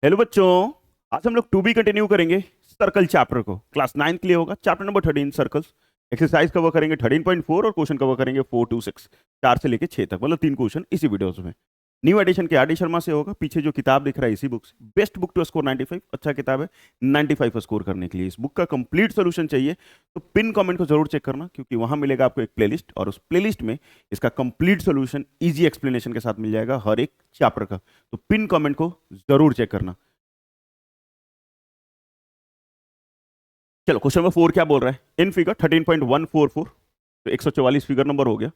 Hello बच्चों। आज हम लोग टू बी कंटिन्यू करेंगे सर्कल चैप्टर को। क्लास 9 के लिए होगा chapter number 13 circles. Exercise cover करेंगे 13.4 और क्वेश्चन कवर करेंगे 4 to 6, 4 से लेके 6 तक, मतलब 3 क्वेश्चन इसी वीडियोस में। न्यू एडिशन के आर डी शर्मा से होगा। पीछे जो किताब दिख रहा है इसी बुक से, बेस्ट बुक टू स्कोर 95, अच्छा किताब है 95 स्कोर करने के लिए। इस बुक का कंप्लीट सोल्यूशन चाहिए तो पिन कमेंट को जरूर चेक करना, क्योंकि वहां मिलेगा आपको एक प्लेलिस्ट, और उस प्लेलिस्ट में इसका कंप्लीट सोल्यूशन इजी एक्सप्लेनेशन के साथ मिल जाएगा हर एक चैप्टर का। तो पिन कमेंट को जरूर चेक करना। चलो क्वेश्चन नंबर 4 क्या बोल रहा है। इन फिगर 13.144, तो 144 फिगर नंबर हो गया।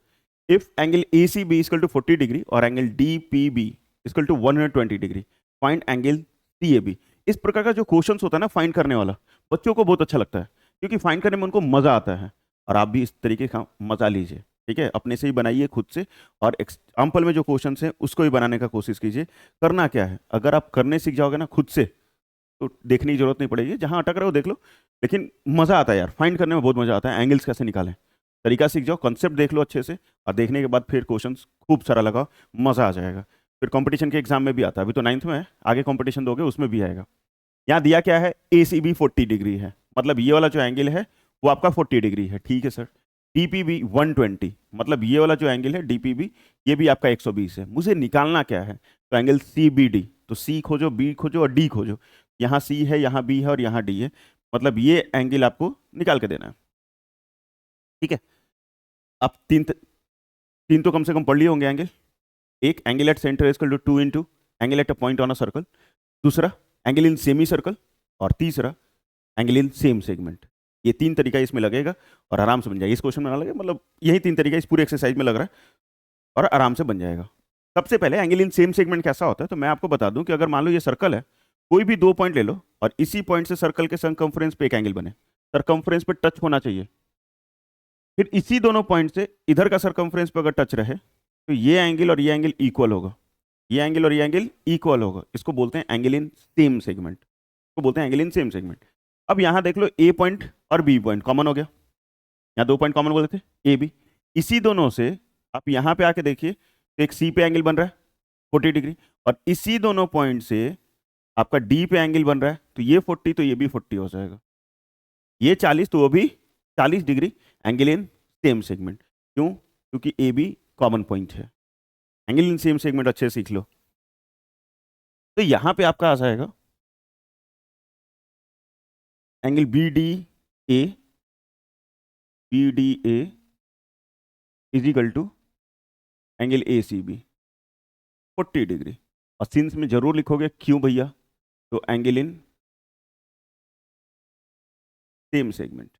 If angle A C B equal to 40 degree और angle D P B equal to 120 degree, find angle C A B. इस प्रकार का जो क्वेश्चन होता है ना फाइंड करने वाला, बच्चों को बहुत अच्छा लगता है, क्योंकि फाइंड करने में उनको मजा आता है। और आप भी इस तरीके का मजा लीजिए, ठीक है। अपने से ही बनाइए खुद से, और एग्जाम्पल में जो क्वेश्चन है उसको ही बनाने का कोशिश कीजिए। करना क्या है, अगर आप करने सीख जाओगे ना खुद से, तो देखने की जरूरत नहीं पड़ेगी, जहां अटक रहे हो देख लो। लेकिन मजा आता है यार, फाइंड करने में बहुत मजा आता है। एंगल्स कैसे निकालें, तरीका सीख जाओ, कॉन्सेप्ट देख लो अच्छे से, और देखने के बाद फिर क्वेश्चंस खूब सारा लगाओ, मजा आ जाएगा। फिर कंपटीशन के एग्जाम में भी आता है, अभी तो 9th में है, आगे कंपटीशन दोगे उसमें भी आएगा। यहाँ दिया क्या है, ए सी बी 40 डिग्री है, मतलब ये वाला जो एंगल है वो आपका 40 डिग्री है, ठीक है सर। डीपीबी 120, मतलब ये वाला जो एंगल है डीपीबी, ये भी आपका 120 है। मुझे निकालना क्या है, तो एंगल सी बी डी। तो सी खोजो, बी खोजो और डी खोजो। यहाँ सी है, यहाँ बी है और यहाँ डी है, मतलब ये एंगल आपको निकाल के देना है, ठीक है। अब तीन तो कम से कम पढ़ लिए होंगे एंगल। एक, angle at centre equal to 2 into angle at a point on a circle. दूसरा, एंगल इन सेमी सर्कल। और तीसरा, एंगल इन सेम सेगमेंट। ये 3 तरीका इसमें लगेगा और आराम से बन जाएगा। इस क्वेश्चन में ना लगे, मतलब यही 3 तरीका इस पूरे एक्सरसाइज में लग रहा है, और आराम से बन जाएगा। सबसे पहले एंगल इन सेम सेगमेंट कैसा होता है, तो मैं आपको बता दूं कि अगर मान लो ये सर्कल है, कोई भी 2 पॉइंट ले लो और इसी पॉइंट से सर्कल के सरकमफ्रेंस पे एक एंगल बने। सरकमफ्रेंस पे टच होना चाहिए, फिर इसी दोनों पॉइंट से इधर का सरकमफ्रेंस पे अगर टच रहे तो ये एंगल और ये एंगल इक्वल होगा। ये एंगल और ये एंगल इक्वल होगा, इसको बोलते हैं एंगल इन सेम सेगमेंट, इसको बोलते हैं एंगल इन सेम सेगमेंट। अब यहां देख लो, ए पॉइंट और बी पॉइंट कॉमन हो गया। यहाँ 2 पॉइंट कॉमन बोले थे, ए बी। इसी दोनों से आप यहाँ पे आके देखिए, तो एक सी पे एंगल बन रहा है 40 डिग्री, और इसी दोनों पॉइंट से आपका डी पे एंगल बन रहा है, तो ये 40 तो ये भी 40 हो जाएगा। ये 40 तो वो भी 40 degree, angle in same segment. क्यों? क्योंकि ए बी कॉमन पॉइंट है। एंगल इन सेम सेगमेंट अच्छे से सीख लो। तो यहां पे आपका आ जाएगा angle B D A, B D A is equal to angle A C B 40 degree. और सिंस में जरूर लिखोगे क्यों भैया, तो एंगल इन सेम सेगमेंट,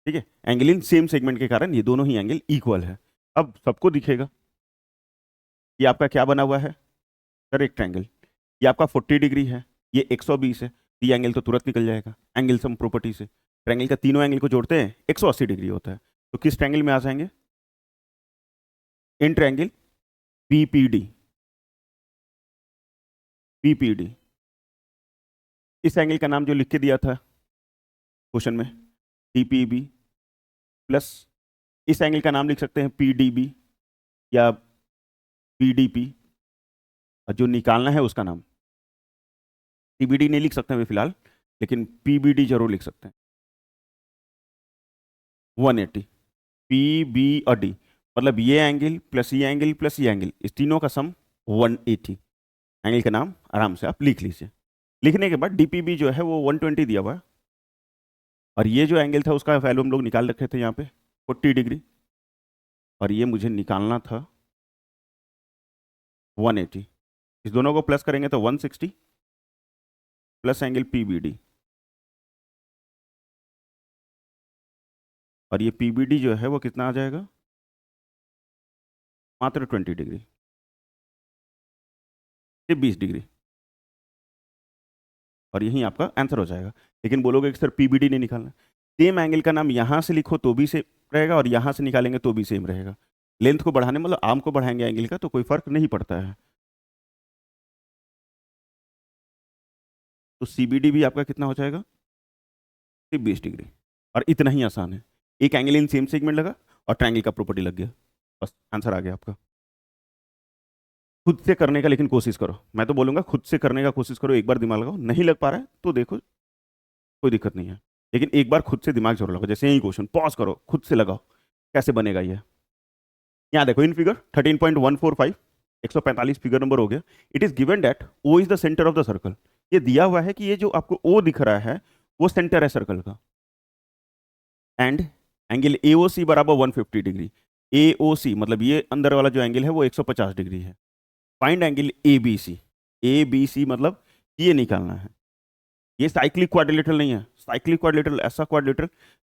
ठीक है। एंगल इन सेम सेगमेंट के कारण ये दोनों ही एंगल इक्वल है। अब सबको दिखेगा ये आपका क्या बना हुआ है, रेक्टेंगल। ये आपका 40 डिग्री है, ये 120 है, ये एंगल तो तुरंत निकल जाएगा एंगल सम प्रॉपर्टी से। ट्रायंगल का तीनों एंगल को जोड़ते हैं 180 डिग्री होता है, तो किस ट्रायंगल में आ जाएंगे, इन ट्रायंगल बीपीडी। बीपीडी, इस एंगल का नाम जो लिख के दिया था क्वेश्चन में, डीपीबी, प्लस इस एंगल का नाम लिख सकते हैं पीडीबी या पीडीपी, और जो निकालना है उसका नाम पीबीडी नहीं लिख सकते हैं फिलहाल, लेकिन पीबीडी जरूर लिख सकते हैं। 180, पी बी और डी, मतलब ये एंगल प्लस ये एंगल प्लस ये एंगल, इस तीनों का सम 180। एंगल का नाम आराम से आप लिख लीजिए। लिखने के बाद डीपीबी जो है वो 120 दिया हुआ है, और ये जो एंगल था उसका वैल्यू हम लोग निकाल रखे थे यहाँ पे 40 डिग्री, और ये मुझे निकालना था 180। इस दोनों को प्लस करेंगे तो 160 प्लस एंगल पीबीडी, और ये पीबीडी जो है वो कितना आ जाएगा, मात्र 20 डिग्री, सिर्फ 20 डिग्री, और यही आपका आंसर हो जाएगा। लेकिन बोलोगे कि सर पीबीडी नहीं निकालना, सेम एंगल का नाम यहाँ से लिखो तो भी सेम रहेगा, और यहाँ से निकालेंगे तो भी सेम रहेगा। लेंथ को बढ़ाने मतलब आर्म को बढ़ाएंगे एंगल का, तो कोई फर्क नहीं पड़ता है। तो सीबीडी भी आपका कितना हो जाएगा, सिर्फ 20 डिग्री। और इतना ही आसान है, एक एंगल इन सेम सेगमेंट लगा और ट्रायंगल का प्रॉपर्टी लग गया, बस आंसर आ गया आपका। खुद से करने का लेकिन कोशिश करो, मैं तो बोलूंगा खुद से करने का कोशिश करो, एक बार दिमाग लगाओ, नहीं लग पा रहा है तो देखो कोई दिक्कत नहीं है, लेकिन एक बार खुद से दिमाग जरूर लगाओ। जैसे यही क्वेश्चन पॉज करो, खुद से लगाओ कैसे बनेगा ये। यहाँ देखो इन फिगर 13.145, 145 फिगर नंबर हो गया। It is given that O is the centre of the circle. ये दिया हुआ है कि ये जो आपको ओ दिख रहा है वो सेंटर है सर्कल का, एंड एंगल एओसी बराबर 150 डिग्री। एओसी मतलब ये अंदर वाला जो एंगल है वो 150 डिग्री है। Find angle ABC. एबीसी मतलब ये निकालना है। ये साइक्लिक क्वाड्रिलेटरल नहीं है। साइक्लिक क्वाड्रिलेटरल ऐसा क्वाड्रिलेटरल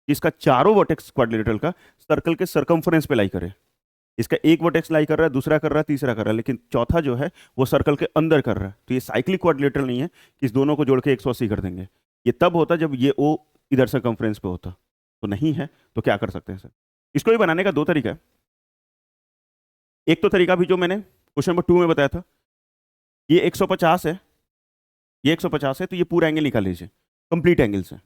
जिसका चारों वर्टेक्स क्वाड्रिलेटरल का सर्कल के सरकमफ्रेंस पे लाई करे। इसका एक वर्टेक्स लाई कर रहा है, दूसरा कर रहा है, तीसरा कर रहा है, लेकिन चौथा जो है वो सर्कल के अंदर कर रहा है। तो ये साइक्लिक क्वाड्रिलेटरल नहीं है कि इस दोनों को जोड़ के 180 कर देंगे। ये तब होता जब ये ओ इधर सरकमफ्रेंस पे होता। तो नहीं है, तो क्या कर सकते हैं सर? इसको भी बनाने का दो तरीका है। एक तो तरीका भी जो मैंने क्वेश्चन नंबर 2 में बताया था, ये 150 है, ये 150 है, तो ये पूरा एंगल निकाल लीजिए कंप्लीट एंगल से।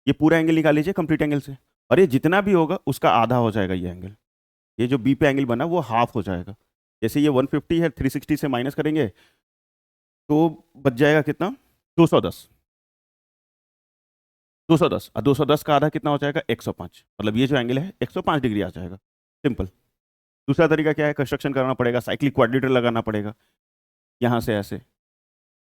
ये पूरा एंगल निकाल लीजिए कंप्लीट एंगल से, और ये जितना भी होगा उसका आधा हो जाएगा ये एंगल। ये जो बी पे एंगल बना वो हाफ हो जाएगा। जैसे ये 150 है, 360 से माइनस करेंगे तो बच जाएगा कितना? 210। 210 और 210 का आधा कितना हो जाएगा? 105। मतलब ये जो एंगल है 105 डिग्री आ जाएगा। सिंपल। दूसरा तरीका क्या है? कंस्ट्रक्शन करना पड़ेगा, साइक्लिक क्वाड्रिलेटरल लगाना पड़ेगा। यहाँ से ऐसे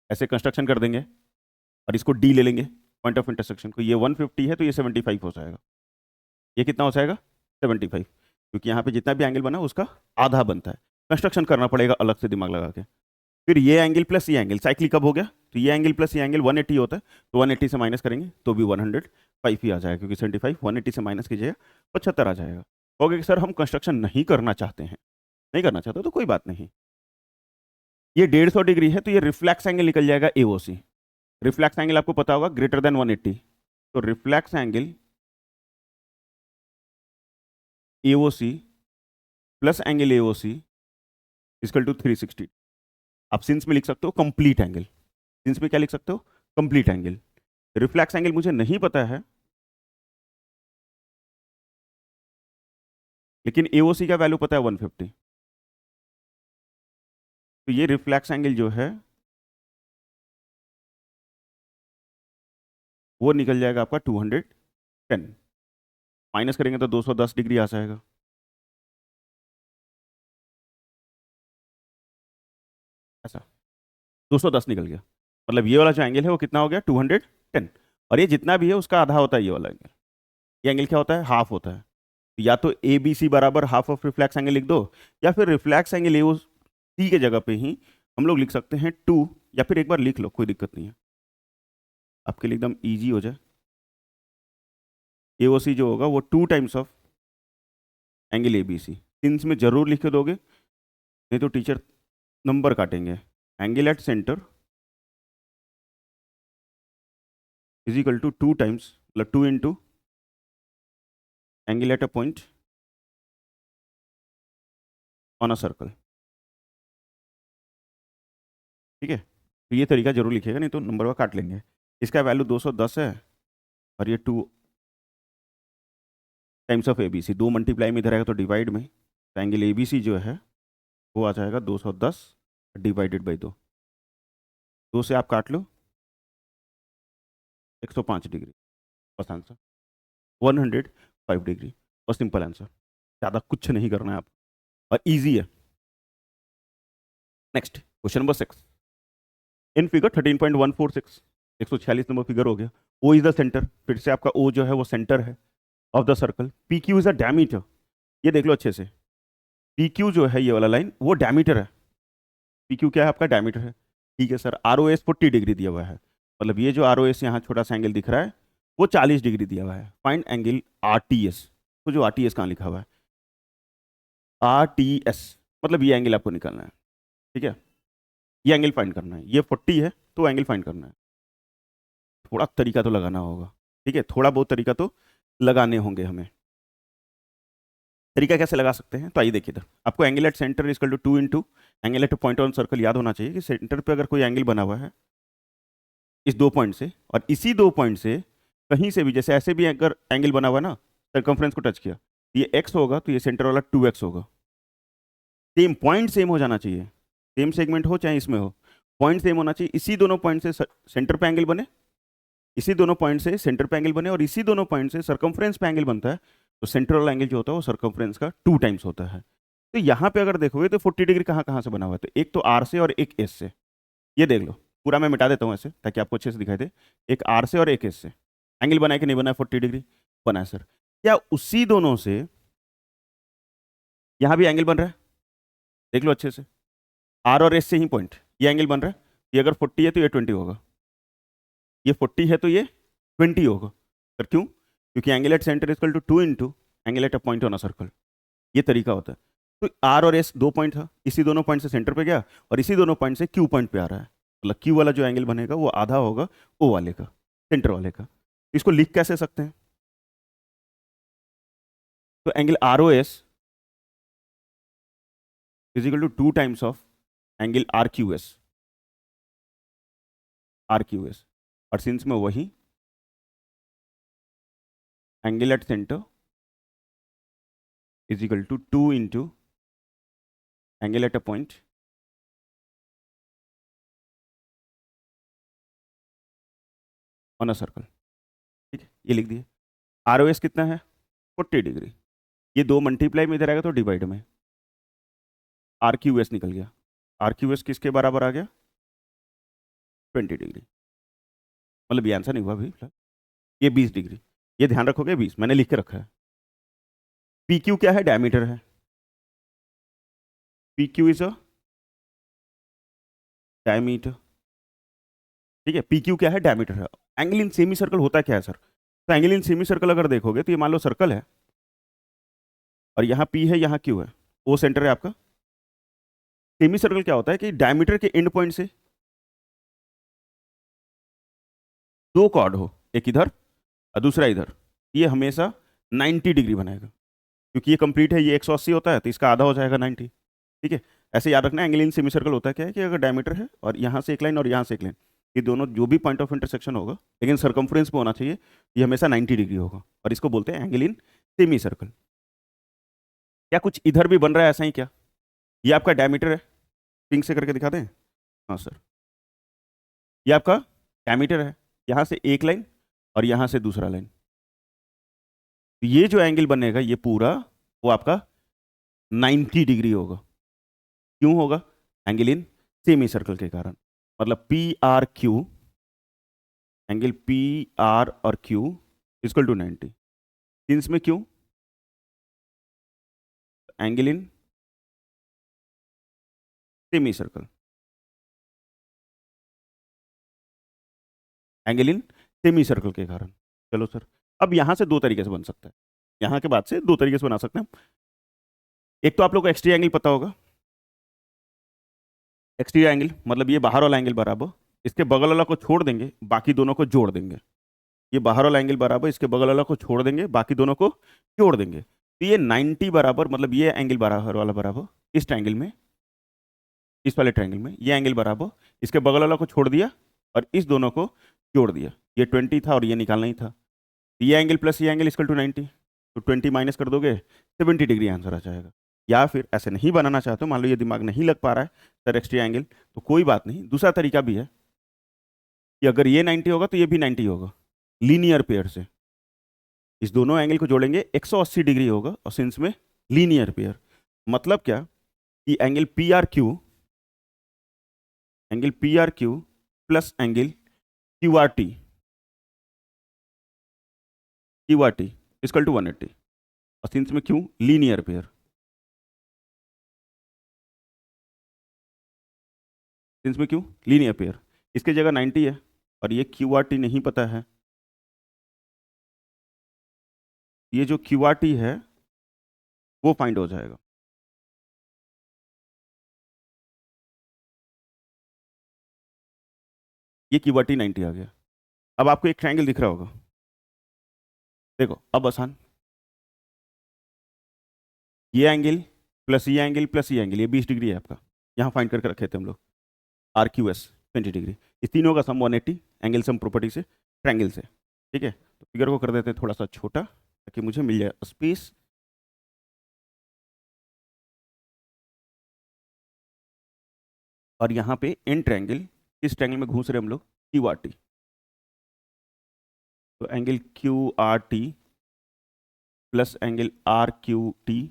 ऐसे कंस्ट्रक्शन कर देंगे और इसको डी ले लेंगे पॉइंट ऑफ इंटरसेक्शन को। ये 150 है तो ये 75 हो जाएगा। ये कितना हो जाएगा? 75, क्योंकि यहाँ पे जितना भी एंगल बना उसका आधा बनता है। कंस्ट्रक्शन करना पड़ेगा अलग से दिमाग लगा के। फिर ये एंगल प्लस ये एंगल साइक्लिक कब हो गया? तो ये एंगल प्लस ये एंगल 180 होता है, तो 180 से माइनस करेंगे तो भी 105 ही आ जाएगा, क्योंकि 75 180 से माइनस कीजिएगा 75 आ जाएगा। ओके कि सर हम कंस्ट्रक्शन नहीं करना चाहते हैं, नहीं करना चाहते तो कोई बात नहीं। ये 150 डिग्री है तो ये रिफ्लेक्स एंगल निकल जाएगा एओसी। रिफ्लेक्स एंगल आपको पता होगा ग्रेटर देन 180, तो reflex angle AOC plus angle AOC equal to 360। आप सिंस में लिख सकते हो कंप्लीट एंगल। सिंस में क्या लिख सकते हो? Complete angle. रिफ्लेक्स एंगल मुझे नहीं पता है, लेकिन एओसी का वैल्यू पता है 150। तो ये रिफ्लेक्स एंगल जो है वो निकल जाएगा आपका 210। माइनस करेंगे तो 210 डिग्री आ जाएगा। ऐसा 210 निकल गया। मतलब ये वाला जो एंगल है वो कितना हो गया? 210। और ये जितना भी है उसका आधा होता है ये वाला एंगल। ये एंगल क्या होता है? हाफ होता है। या तो ए बी सी बराबर हाफ ऑफ रिफ्लेक्स एंगल लिख दो, या फिर रिफ्लेक्स एंगल ए सी के जगह पे ही हम लोग लिख सकते हैं 2, या फिर एक बार लिख लो, कोई दिक्कत नहीं है, आपके लिए एकदम ईजी हो जाए। ए ओ सी जो होगा वो 2 times of angle A B C. Since में जरूर लिख के दोगे, नहीं तो टीचर नंबर काटेंगे। Angle at centre is equal to 2 times, मतलब 2 into angle at a point on a circle. ठीक है, तो ये तरीका जरूर लिखिएगा, नहीं तो नंबर का काट लेंगे। इसका वैल्यू 210 है, और ये 2 times of A B C. 2 multiply में इधर आएगा तो डिवाइड में, तो एंगल ए बी सी जो है वो आ जाएगा 210 डिवाइडेड बाई 2। 2 से आप काट लो 105 डिग्री, बस आंसर 105 डिग्री। और सिंपल आंसर, ज़्यादा कुछ नहीं करना है आप, और इजी है। Next question number 6। In figure 13.146, 146 number figure हो गया। ओ इज द सेंटर, फिर से आपका ओ जो है वो सेंटर है of the circle. P Q is a diameter. ये देख लो अच्छे से, पी क्यू जो है ये वाला लाइन वो डायमीटर है। पी क्यू क्या है? आपका डायमीटर है। ठीक है sir, R O S 40 degree दिया हुआ है, मतलब ये जो आर ओ एस यहाँ छोटा सा एंगल दिख रहा है वो 40 डिग्री दिया हुआ है। Find angle R T S. तो जो आर टी एस कहाँ लिखा हुआ है? आर टी एस मतलब ये एंगल आपको निकालना है। ठीक है, ये एंगल फाइंड करना है। ये 40 है तो एंगल फाइंड करना है। थोड़ा तरीका तो लगाना होगा। ठीक है, थोड़ा बहुत तरीका तो लगाने होंगे हमें। तरीका कैसे लगा सकते हैं? तो आइए देखिए, इधर आपको angle at centre is equal to 2 into angle at point on circle याद होना चाहिए कि सेंटर पे अगर कोई एंगल बना हुआ है इस 2 पॉइंट से, और इसी 2 पॉइंट से कहीं से भी, जैसे ऐसे भी अगर एंगल बना हुआ है ना, सर्कमफ्रेंस को टच किया, ये x होगा तो ये सेंटर वाला 2x होगा। सेम पॉइंट सेम हो जाना चाहिए, सेम सेगमेंट हो चाहे इसमें हो, पॉइंट सेम होना चाहिए। इसी दोनों पॉइंट से सेंटर पे एंगल बने, इसी दोनों पॉइंट से सेंटर पे एंगल बने, और इसी दोनों पॉइंट से सर्कमफ्रेंस पे एंगल बनता है, तो सेंट्रल एंगल जो होता है वो सर्कमफ्रेंस का 2 टाइम्स होता है। तो यहाँ पे अगर देखोगे तो 40 डिग्री कहाँ कहाँ से बना हुआ है, तो एक तो आर से और एक एस से। ये देख लो, पूरा मैं मिटा देता हूँ ऐसे ताकि आपको अच्छे से दिखाई दे। एक आर से और एक एस से एंगल बना है कि नहीं बना है, 40 डिग्री बना है सर। क्या उसी दोनों से यहाँ भी एंगल बन रहा है? देख लो अच्छे से, आर और एस से ही पॉइंट ये एंगल बन रहा है। ये अगर 40 है तो ये 20 होगा, ये 40 है तो ये 20 होगा सर। क्यों? क्योंकि angle at centre equal to 2 into angle at a point on a circle. ये तरीका होता है। तो आर और एस दो पॉइंट था, इसी दोनों पॉइंट से सेंटर पे गया और इसी दोनों पॉइंट से क्यू पॉइंट पे आ रहा है, मतलब क्यू वाला जो एंगल बनेगा वो आधा होगा ओ वाले का, सेंटर वाले का। इसको लिख कैसे सकते हैं? तो angle R O S is equal to 2 times of angle R Q S, R Q S. और सिंस में वही angle at centre is equal to 2 into angle at a point on a circle. ठीक है, ये लिख दिए। Are O S कितना है? 40 डिग्री। ये दो मल्टीप्लाई में इधर आएगा तो डिवाइड में आर क्यू एस निकल गया। आर क्यू एस किसके बराबर आ गया? 20 डिग्री। मतलब ये आंसर नहीं हुआ अभी फिलहाल। ये 20 डिग्री, ये ध्यान रखोगे 20 मैंने लिख के रखा है। पी क्यू क्या है? डायमीटर है। P Q is a diameter. ठीक है, पी क्यू क्या है? डायमीटर है। एंगल इन सेमी सर्कल होता क्या है सर? तो एंगल इन सेमी सर्कल अगर देखोगे तो ये मान लो सर्कल है और यहाँ पी है, यहाँ क्यू है, ओ सेंटर है आपका। सेमी सर्कल क्या होता है कि डायमीटर के एंड पॉइंट से दो कॉर्ड हो, एक इधर और दूसरा इधर, ये हमेशा 90 डिग्री बनाएगा। क्योंकि ये कंप्लीट है, ये 180 होता है तो इसका आधा हो जाएगा 90। ठीक है, ऐसे याद रखना। एंगल इन सेमी सर्कल होता है क्या है कि अगर डायमीटर है और यहाँ से एक लाइन और यहाँ से एक लाइन, ये दोनों जो भी पॉइंट ऑफ इंटरसेक्शन होगा लेकिन सर्कमफ्रेंस पे होना चाहिए, ये हमेशा 90 डिग्री होगा और इसको बोलते हैं एंगल इन सेमी सर्कल। क्या कुछ इधर भी बन रहा है ऐसा ही क्या? ये आपका डायमीटर है, पिंक से करके दिखा दें। हाँ सर, ये आपका डायमीटर है, यहाँ से एक लाइन और यहाँ से दूसरा लाइन। तो ये जो एंगल बनेगा ये पूरा वो आपका 90 डिग्री होगा। क्यों होगा? एंगल इन सेमी सर्कल के कारण। मतलब P R Q, angle P are और क्यू इक्वल टू 90। सिंस में क्यों? Angle in semi circle, angle in semi circle के कारण। चलो सर, अब यहां से दो तरीके से बन सकता है, यहां के बाद से दो तरीके से बना सकते हैं। एक तो आप लोग को एक्सट्री एंगल पता होगा। एक्सट्री एंगल मतलब ये बाहर वाला एंगल बराबर इसके बगल वाला को छोड़ देंगे, बाकी दोनों को जोड़ देंगे। ये बाहर वाला एंगल बराबर इसके बगल वाला को छोड़ देंगे, बाकी दोनों को जोड़ देंगे। तो ये 90 बराबर, मतलब ये एंगल बराबर वाला बराबर इस ट्रायंगल में, इस वाले ट्रायंगल में ये एंगल बराबर इसके बगल वाला को छोड़ दिया और इस दोनों को जोड़ दिया। ये 20 था और ये निकालना ही था। ये एंगल प्लस ये एंगल इक्वल टू 90, तो 20 माइनस कर दोगे 70 डिग्री आंसर आ जाएगा। या फिर ऐसे नहीं बनाना चाहते हो, मान लो ये दिमाग नहीं लग पा रहा है सर एक्सट्री एंगल, तो कोई बात नहीं, दूसरा तरीका भी है कि अगर ये 90 होगा तो ये भी 90 होगा। लीनियर पेयर से इस दोनों एंगल को जोड़ेंगे 180 डिग्री होगा, और सिंस में लीनियर पेयर मतलब क्या कि angle P R Q plus angle Q R T, Q R T equal to 180। और सिंस में क्यों? Linear pair. सिंस में क्यों? Linear pair. इसके जगह 90 है और ये क्यू आर टी नहीं पता है। ये जो क्यू आर टी है वो फाइंड हो जाएगा। ये क्यू आर टी 90 आ गया। अब आपको एक ट्रायंगल दिख रहा होगा, देखो अब आसान। ये एंगल प्लस ये एंगल प्लस ये एंगल, ये 20 डिग्री है आपका, यहाँ फाइंड करके रखे थे हम लोग। आर क्यू एस 20 डिग्री, इस तीनों का सम 180 एंगल सम प्रॉपर्टी से ट्रायंगल से। ठीक है, तो फिगर को कर देते हैं थोड़ा सा छोटा ताकि मुझे मिल जाए स्पेस। और यहाँ पे इन ट्रायंगल, किस ट्रायंगल में घूस रहे हम लोग, क्यू आर टी। तो angle Q R T plus angle R Q T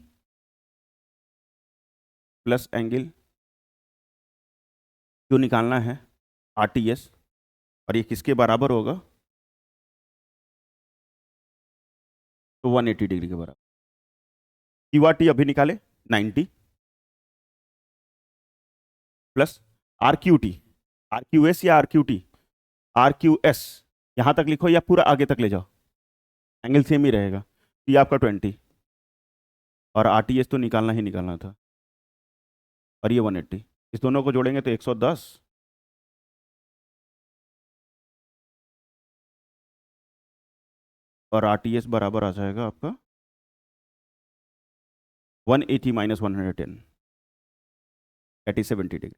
plus angle जो निकालना है आर टी एस, और ये किसके बराबर होगा, तो 180 डिग्री के बराबर। क्यू आर टी अभी निकाले 90 plus R Q T, R Q S या R Q T, R Q S यहां तक लिखो या पूरा आगे तक ले जाओ, एंगल सेम ही रहेगा। ये आपका 20 और आर टी एस तो निकालना ही निकालना था, और ये 180, इस दोनों को जोड़ेंगे तो 110 और आर टी एस बराबर आ जाएगा आपका 180 माइनस 110, दैट इज 70 डिग्री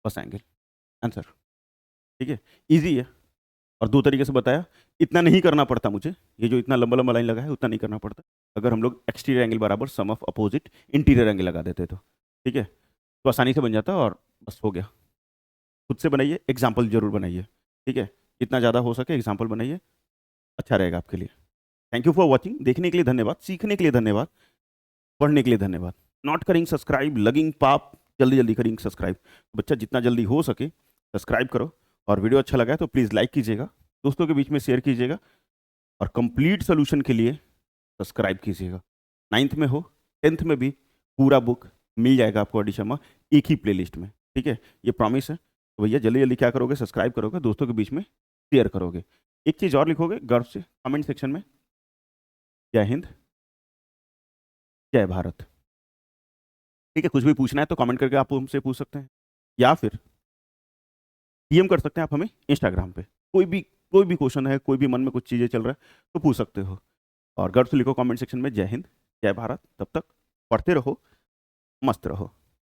बस एंगल आंसर। ठीक है, इजी है, और दो तरीके से बताया। इतना नहीं करना पड़ता मुझे, ये जो इतना लंबा लंबा लाइन लगा है उतना नहीं करना पड़ता, अगर हम लोग एक्सटीरियर एंगल बराबर सम ऑफ अपोजिट इंटीरियर एंगल लगा देते तो। ठीक है, तो आसानी से बन जाता और बस हो गया। खुद से बनाइए, एग्जाम्पल जरूर बनाइए। ठीक है, जितना ज़्यादा हो सके एग्जाम्पल बनाइए, अच्छा रहेगा आपके लिए। थैंक यू फॉर वॉचिंग, देखने के लिए धन्यवाद, सीखने के लिए धन्यवाद, पढ़ने के लिए धन्यवाद। नॉट करिंग सब्सक्राइब, लगिंग पाप, जल्दी जल्दी करिंग सब्सक्राइब। बच्चा जितना जल्दी हो सके सब्सक्राइब करो, और वीडियो अच्छा लगा है तो प्लीज़ लाइक कीजिएगा, दोस्तों के बीच में शेयर कीजिएगा, और कंप्लीट सोल्यूशन के लिए सब्सक्राइब कीजिएगा। 9th में हो 10th में भी पूरा बुक मिल जाएगा आपको ऑडी शर्मा एक ही प्लेलिस्ट में। ठीक है, ये प्रॉमिस है। तो भैया जल्दी जल्दी क्या करोगे, सब्सक्राइब करोगे, दोस्तों के बीच में शेयर करोगे। एक चीज़ और लिखोगे गर्व से कमेंट सेक्शन में, जय हिंद जय भारत। ठीक है, कुछ भी पूछना है तो कमेंट करके आप हमसे पूछ सकते हैं, या फिर डीएम कर सकते हैं आप हमें इंस्टाग्राम पे। कोई भी क्वेश्चन है, कोई भी मन में कुछ चीज़ें चल रहा है तो पूछ सकते हो। और गर्व से लिखो कमेंट सेक्शन में, जय हिंद जय भारत। तब तक पढ़ते रहो, मस्त रहो।